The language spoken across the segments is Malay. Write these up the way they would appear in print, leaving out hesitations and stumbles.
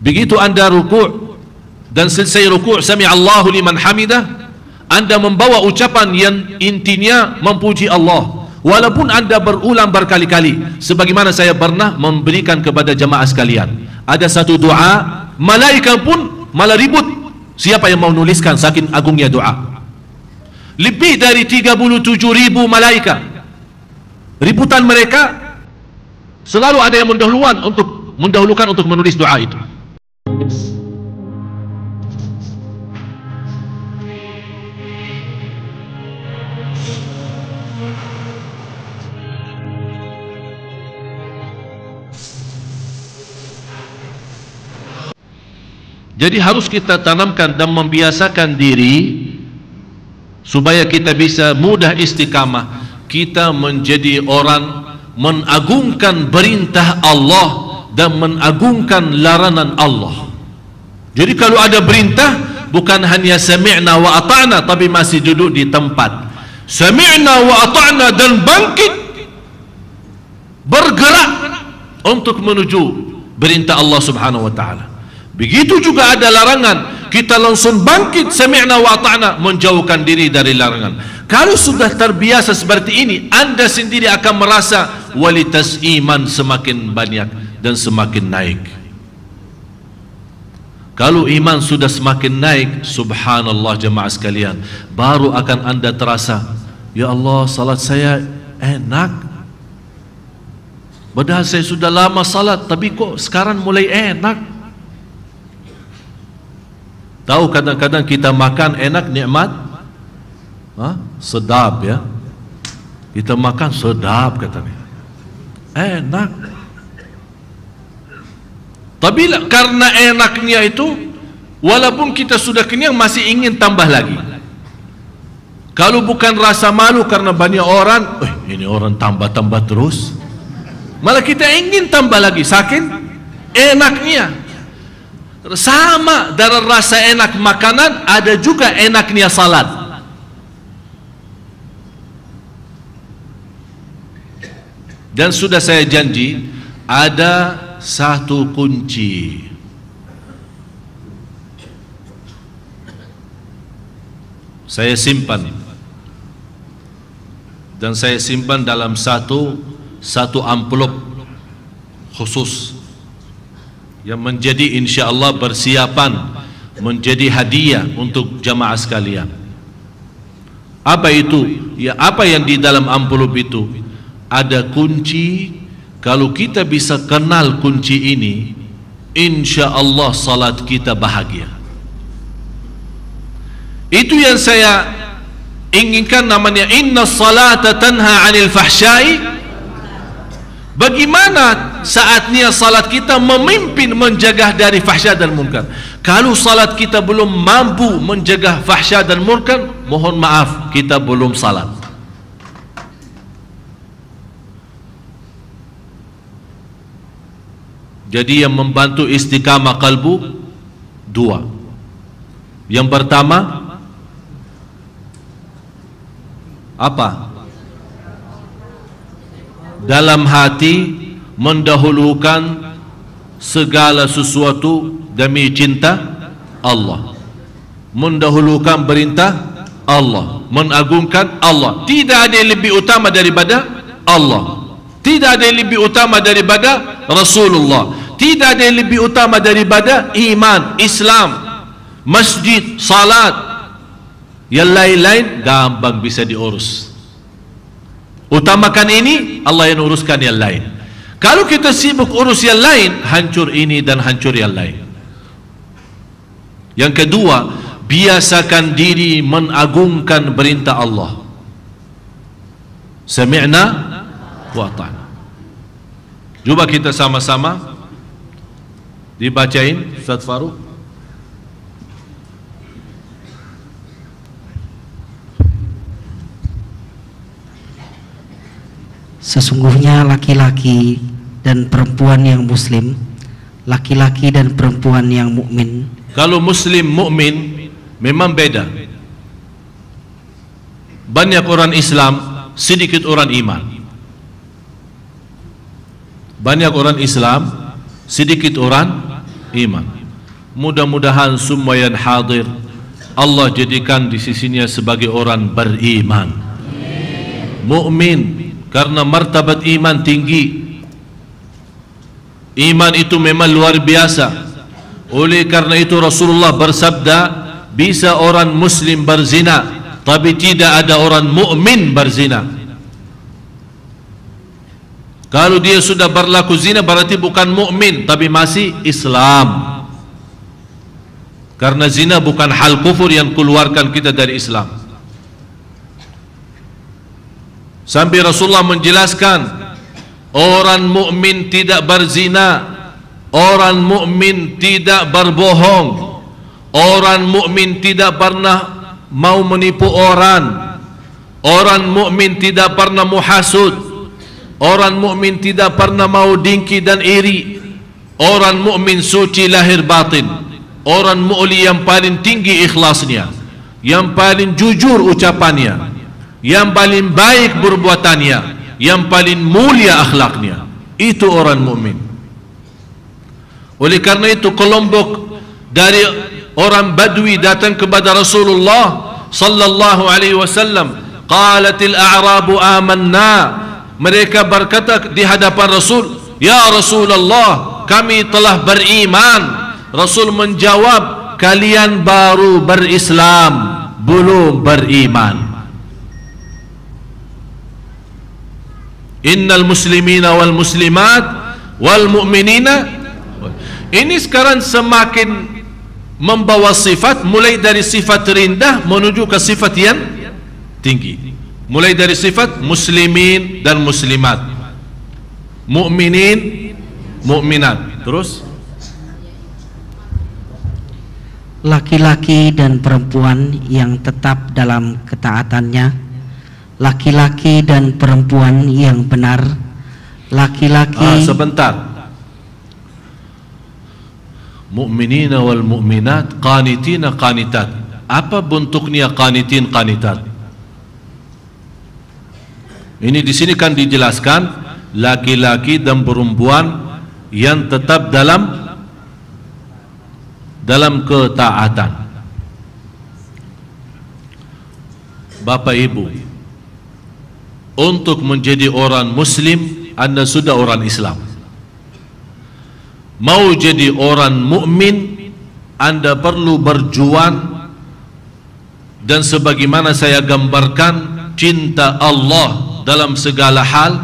Begitu anda rukuk dan selesai rukuk sami Allahu liman hamidah, anda membawa ucapan yang intinya memuji Allah, walaupun anda berulang berkali-kali. Sebagaimana saya pernah memberikan kepada jamaah sekalian, ada satu doa, malaikat pun malah ribut siapa yang mau nuliskan, saking agungnya doa. Lebih dari 37.000 malaikat, ributan mereka, selalu ada yang mendahulukan untuk menulis doa itu. Jadi harus kita tanamkan dan membiasakan diri supaya kita bisa mudah istiqamah. Kita menjadi orang mengagungkan perintah Allah dan mengagungkan larangan Allah. Jadi kalau ada perintah, bukan hanya sami'na wa ata'na, tapi masih duduk di tempat. Sami'na wa ata'na dan bangkit, bergerak untuk menuju perintah Allah Subhanahu wa ta'ala. Begitu juga ada larangan, kita langsung bangkit sami'na wa ata'na, menjauhkan diri dari larangan. Kalau sudah terbiasa seperti ini, anda sendiri akan merasa kualitas iman semakin banyak dan semakin naik. Kalau iman sudah semakin naik, subhanallah jemaah sekalian, baru akan anda terasa, ya Allah, salat saya enak. Padahal saya sudah lama salat, tapi kok sekarang mulai enak. Tahu kadang-kadang kita makan enak, nikmat, sedap ya. Kita makan sedap katanya, enak. Tapi karena enaknya itu, walaupun kita sudah kenyang masih ingin tambah lagi. Kalau bukan rasa malu karena banyak orang, ini orang tambah-tambah terus, malah kita ingin tambah lagi saking enaknya. Sama dari rasa enak makanan, ada juga enaknya salat. Dan sudah saya janji, ada satu kunci. Saya simpan, dan saya simpan dalam satu amplop khusus yang menjadi insyaallah persiapan menjadi hadiah untuk jamaah sekalian. Apa itu? Ya, apa yang di dalam amplop itu? Ada kunci. Kalau kita bisa kenal kunci ini, insyaallah salat kita bahagia. Itu yang saya inginkan, namanya inna salata tanha 'anil fahsya'i. Bagaimana saatnya salat kita memimpin menjaga dari fahsya dan munkar. Kalau salat kita belum mampu menjaga fahsya dan munkar, mohon maaf, kita belum salat. Jadi yang membantu istiqamah kalbu dua. Yang pertama apa? Dalam hati mendahulukan segala sesuatu demi cinta Allah, mendahulukan perintah Allah, mengagungkan Allah. Tidak ada yang lebih utama daripada Allah, tidak ada yang lebih utama daripada Rasulullah, tidak ada yang lebih utama daripada iman, Islam, masjid, salat. Yang lain-lain gampang bisa diurus. Utamakan ini, Allah yang uruskan yang lain. Kalau kita sibuk urus yang lain, hancur ini dan hancur yang lain. Yang kedua, biasakan diri mengagungkan perintah Allah. Sami'na wa ata'na. Coba kita sama-sama dibacain, Ustaz Farouk. Sesungguhnya laki-laki dan perempuan yang muslim, laki-laki dan perempuan yang mukmin. Kalau muslim mukmin memang beda. Banyak orang Islam, sedikit orang iman. Banyak orang Islam, sedikit orang iman. Mudah-mudahan semua yang hadir Allah jadikan di sisinya sebagai orang beriman, mukmin, karena martabat iman tinggi. Iman itu memang luar biasa. Oleh karena itu Rasulullah bersabda, bisa orang muslim berzina, tapi tidak ada orang mukmin berzina. Kalau dia sudah berlaku zina berarti bukan mukmin, tapi masih Islam. Karena zina bukan hal kufur yang keluarkan kita dari Islam. Sampai Rasulullah menjelaskan, orang mukmin tidak berzina, orang mukmin tidak berbohong, orang mukmin tidak pernah mau menipu orang mukmin tidak pernah muhasud, orang mukmin tidak pernah mau dengki dan iri, orang mukmin suci lahir batin, orang mu'li yang paling tinggi ikhlasnya, yang paling jujur ucapannya, yang paling baik perbuatannya, yang paling mulia akhlaknya. Itu orang mukmin. Oleh karena itu kelompok dari orang Badui datang kepada Rasulullah sallallahu alaihi wasallam, qalatil a'rabu amanna. Mereka berkata di hadapan Rasul, ya Rasulullah, kami telah beriman. Rasul menjawab, kalian baru berislam, belum beriman. Innal muslimina wal muslimat wal mu'minina. Ini sekarang semakin membawa sifat, mulai dari sifat rendah menuju ke sifat yang tinggi. Mulai dari sifat muslimin dan muslimat, mu'minin, mu'minat. Terus laki-laki dan perempuan yang tetap dalam ketaatannya, laki-laki dan perempuan yang benar, laki-laki sebentar. Mu'minina wal mu'minat, qanitina qanitat. Apa bentuknya qanitin qanitat? Ini di sini kan dijelaskan laki-laki dan perempuan yang tetap dalam ketaatan. Bapak Ibu, untuk menjadi orang muslim Anda sudah orang Islam. Mau jadi orang mukmin Anda perlu berjuang, dan sebagaimana saya gambarkan, cinta Allah dalam segala hal,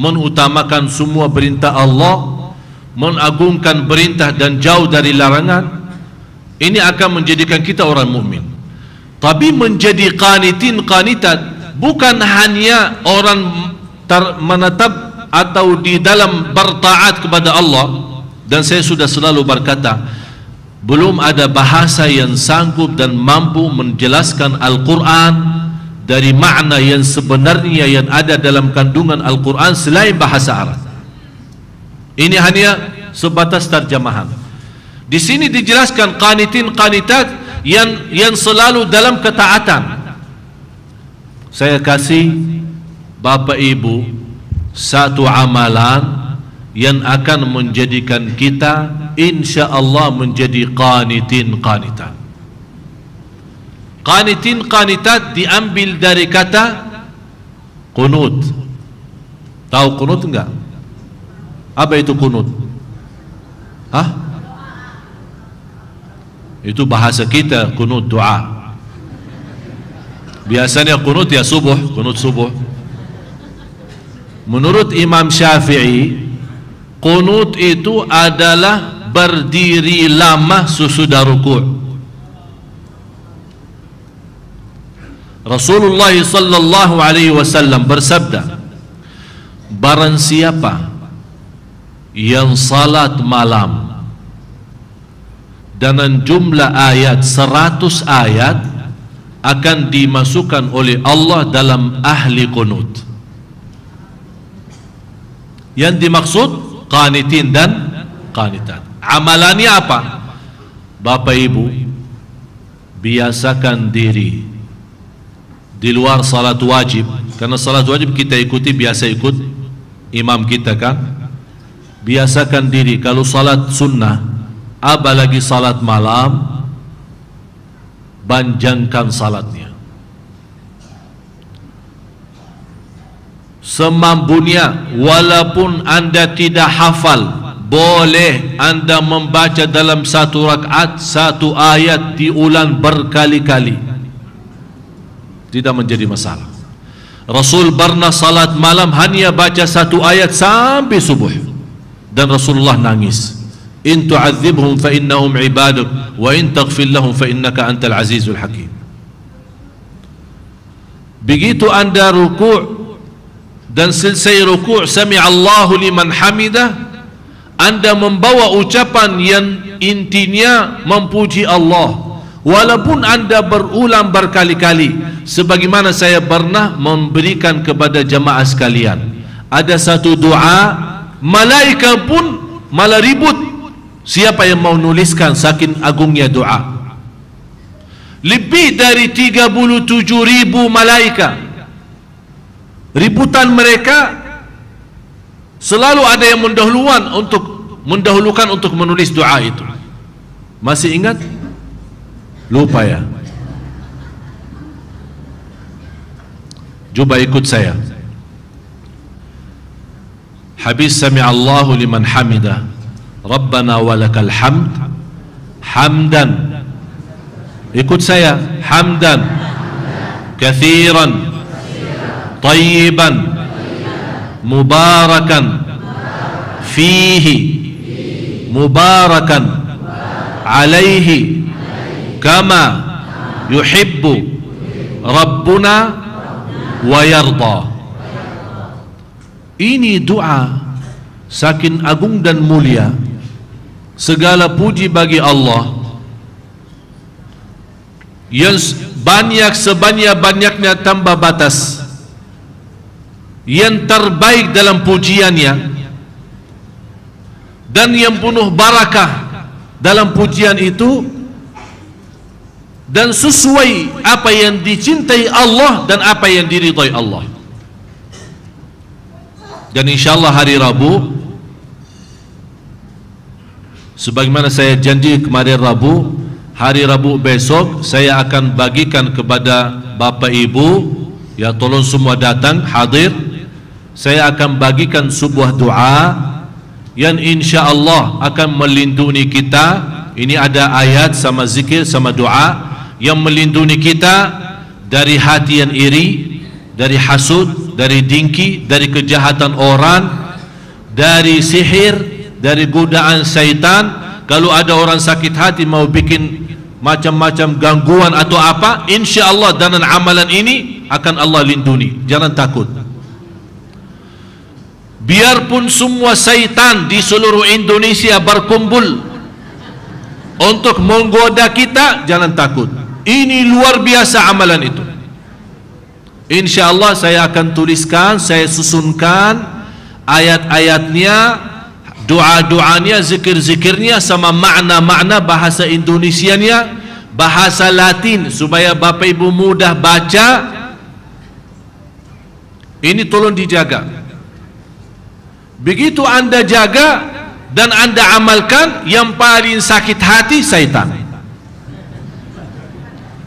mengutamakan semua perintah Allah, mengagungkan perintah dan jauh dari larangan. Ini akan menjadikan kita orang mukmin. Tapi menjadi qanitin qanitat bukan hanya orang menetap atau di dalam bertaat kepada Allah. Dan saya sudah selalu berkata, belum ada bahasa yang sanggup dan mampu menjelaskan Al-Quran dari makna yang sebenarnya yang ada dalam kandungan Al-Quran selain bahasa Arab. Ini hanya sebatas terjemahan. Di sini dijelaskan qanitin qanitat yang selalu dalam ketaatan. Saya kasih Bapak Ibu satu amalan yang akan menjadikan kita insya Allah menjadi qanitin qanitat. Qanitin qanitat diambil dari kata qunut. Tahu qunut enggak? Apa itu qunut? Hah? Itu bahasa kita, qunut doa. Biasanya qunut ya subuh, qunut subuh. Menurut Imam Syafi'i, qunut itu adalah berdiri lama sesudah rukuk. Rasulullah sallallahu alaihi wasallam bersabda, barang siapa yang salat malam dengan jumlah ayat 100 ayat akan dimasukkan oleh Allah dalam ahli qunut. Yang dimaksud qanitin dan qanitat. Amalannya apa? Bapak Ibu, biasakan diri di luar salat wajib, karena salat wajib kita ikuti, biasa ikut imam kita kan. Biasakan diri kalau salat sunnah apalagi salat malam, panjangkan salatnya semampunya. Walaupun anda tidak hafal, boleh anda membaca dalam satu rakaat satu ayat diulang berkali-kali, tidak menjadi masalah. Rasul pernah salat malam hanya baca satu ayat sampai subuh, dan Rasulullah nangis. In tu'adzibhum fa innahum ibaduk wa in taghfir lahum fa innaka antal azizul hakim. Begitu anda ruku' dan selesai ruku' sami Allahu liman hamidah, anda membawa ucapan yang intinya memuji Allah, walaupun anda berulang berkali-kali. Sebagaimana saya pernah memberikan kepada jamaah sekalian, ada satu doa malaikat pun malah ribut siapa yang mau nuliskan, saking agungnya doa. Lebih dari 37.000 malaikat, ributan mereka, selalu ada yang mendahulukan untuk menulis doa itu. Masih ingat? Lupa ya? Coba ikut saya. Habis sami'allahu liman hamidah, Rabbana walakal hamd, hamdan. Ikut saya, hamdan kathiran tayyiban mubarakan fihi mubarakan alaihi kama yuhibbu Rabbuna wa yarda. Ini doa saking agung dan mulia. Segala puji bagi Allah yang banyak sebanyak-banyaknya tanpa batas, yang terbaik dalam pujiannya, dan yang penuh barakah dalam pujian itu, dan sesuai apa yang dicintai Allah dan apa yang diridhai Allah. Dan insyaallah hari Rabu, sebagaimana saya janji kemarin Rabu, hari Rabu besok saya akan bagikan kepada Bapak Ibu, ya tolong semua datang hadir. Saya akan bagikan sebuah doa yang insyaallah akan melindungi kita. Ini ada ayat sama zikir sama doa yang melindungi kita dari hati yang iri, dari hasud, dari dengki, dari kejahatan orang, dari sihir, dari godaan syaitan. Kalau ada orang sakit hati mau bikin macam-macam gangguan atau apa, insyaallah dengan amalan ini akan Allah lindungi. Jangan takut. Biarpun semua syaitan di seluruh Indonesia berkumpul untuk menggoda kita, jangan takut. Ini luar biasa amalan itu. InsyaAllah saya akan tuliskan, saya susunkan ayat-ayatnya, doa-doanya, zikir-zikirnya, sama makna-makna bahasa Indonesianya, bahasa Latin, supaya Bapak Ibu mudah baca. Ini tolong dijaga. Begitu anda jaga dan anda amalkan, yang paling sakit hati syaitan,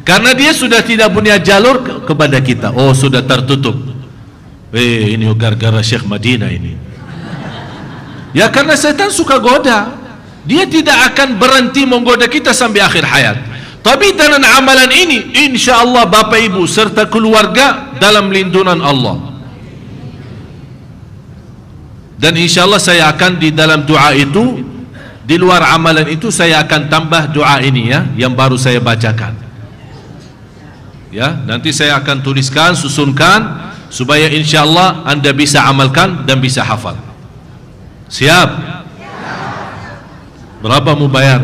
karena dia sudah tidak punya jalur kepada kita. Oh, sudah tertutup. Ini gara-gara Syekh Madinah ini. Ya, karena syaitan suka goda. Dia tidak akan berhenti menggoda kita sampai akhir hayat. Tapi dengan amalan ini, insyaallah Bapak Ibu serta keluarga dalam lindungan Allah. Dan insyaallah saya akan di dalam doa itu, di luar amalan itu, saya akan tambah doa ini ya, yang baru saya bacakan. Ya, nanti saya akan tuliskan, susunkan, supaya insyaallah anda bisa amalkan dan bisa hafal. Siap? Berapa mau bayar?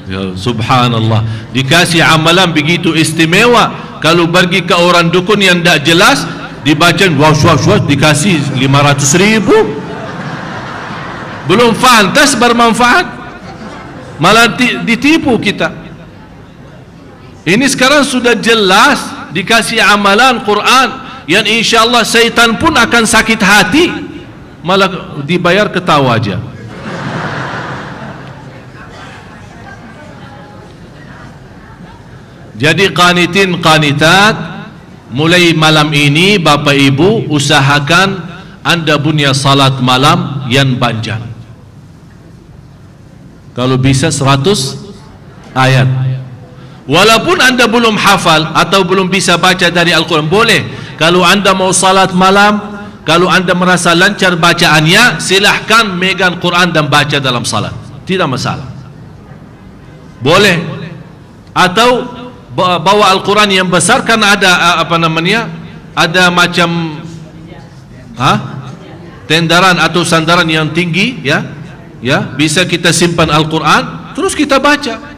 Ya, subhanallah, dikasih amalan begitu istimewa. Kalau pergi ke orang dukun yang tidak jelas, dibaca was-was, dikasih 500.000. Belum fantas bermanfaat, malah ditipu kita. Ini sekarang sudah jelas, dikasih amalan Quran, yang insya-Allah syaitan pun akan sakit hati, malah dibayar ketawa aja. Jadi qanitin qanitat, mulai malam ini Bapak Ibu usahakan anda punya salat malam yang panjang. Kalau bisa 100 ayat. Walaupun anda belum hafal atau belum bisa baca dari Al-Quran, boleh. Kalau anda mau salat malam, kalau anda merasa lancar bacaannya, silahkan megang Quran dan baca dalam salat, tidak masalah, boleh. Atau bawa Al-Quran yang besar, karena ada ada macam tendaran atau sandaran yang tinggi, bisa kita simpan Al-Quran terus kita baca.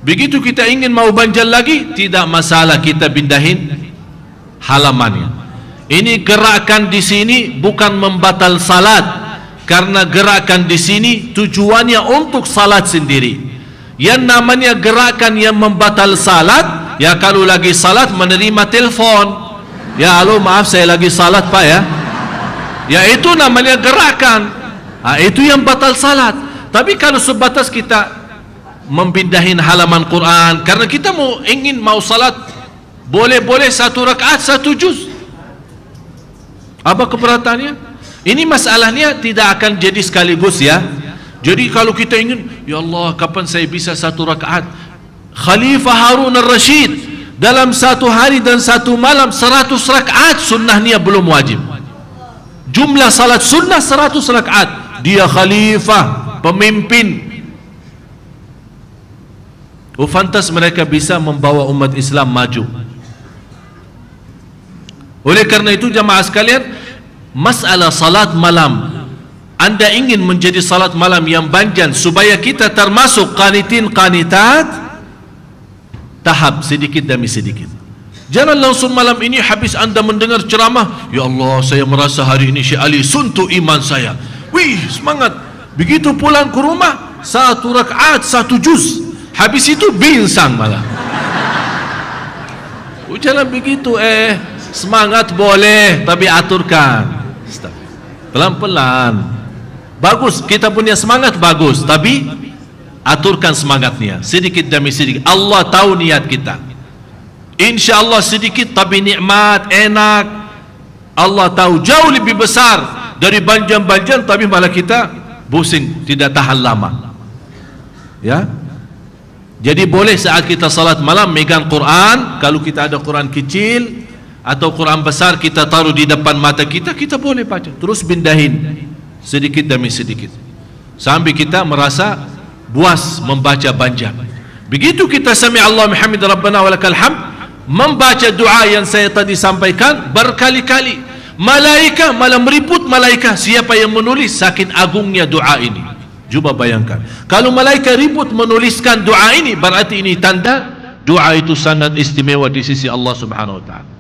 Begitu kita ingin mau banjal lagi, tidak masalah, kita pindahin halamannya. Ini gerakan di sini bukan membatal salat, karena gerakan di sini tujuannya untuk salat sendiri. Yang namanya gerakan yang membatal salat, ya kalau lagi salat menerima telefon, ya halo maaf saya lagi salat pak ya itu namanya gerakan, itu yang batal salat. Tapi kalau sebatas kita mempindahin halaman Quran karena kita ingin mau salat, boleh-boleh 1 rakaat 1 juz, apa keberatannya? Ini masalahnya tidak akan jadi sekaligus ya. Jadi kalau kita ingin, ya Allah kapan saya bisa 1 rakaat, Khalifah Harun al-Rashid dalam 1 hari dan 1 malam 100 rakaat, sunnahnya belum wajib. Jumlah salat sunnah 100 rakaat, dia khalifah, pemimpin. Fantas mereka bisa membawa umat Islam maju. Oleh karena itu jamaah sekalian, masalah salat malam, anda ingin menjadi salat malam yang panjang supaya kita termasuk qanitin qanitat, tahap sedikit demi sedikit. Jangan langsung malam ini habis anda mendengar ceramah, ya Allah saya merasa hari ini Syekh Ali suntuk iman saya, wih semangat. Begitu pulang ke rumah 1 rakaat 1 juz, habis itu binsang malah. Jangan begitu, semangat boleh tapi aturkan pelan-pelan. Bagus, kita punya semangat bagus, tapi aturkan semangatnya sedikit demi sedikit. Allah tahu niat kita. Insya Allah sedikit tapi nikmat, enak. Allah tahu jauh lebih besar dari banjang-banjang, tapi malah kita pusing, tidak tahan lama. Ya. Jadi boleh saat kita salat malam megang Quran. Kalau kita ada Quran kecil atau Quran besar kita taruh di depan mata kita, kita boleh baca. Terus pindahin sedikit demi sedikit sampai kita merasa puas membaca panjang. Begitu kita sami Allah hamid rabbana walakal hamd, membaca doa yang saya tadi sampaikan berkali-kali, malaika malah meriput malaika, siapa yang menulis, saking agungnya doa ini. Cuba bayangkan, kalau malaika ribut menuliskan doa ini, berarti ini tanda doa itu sangat istimewa di sisi Allah Subhanahu wa taala.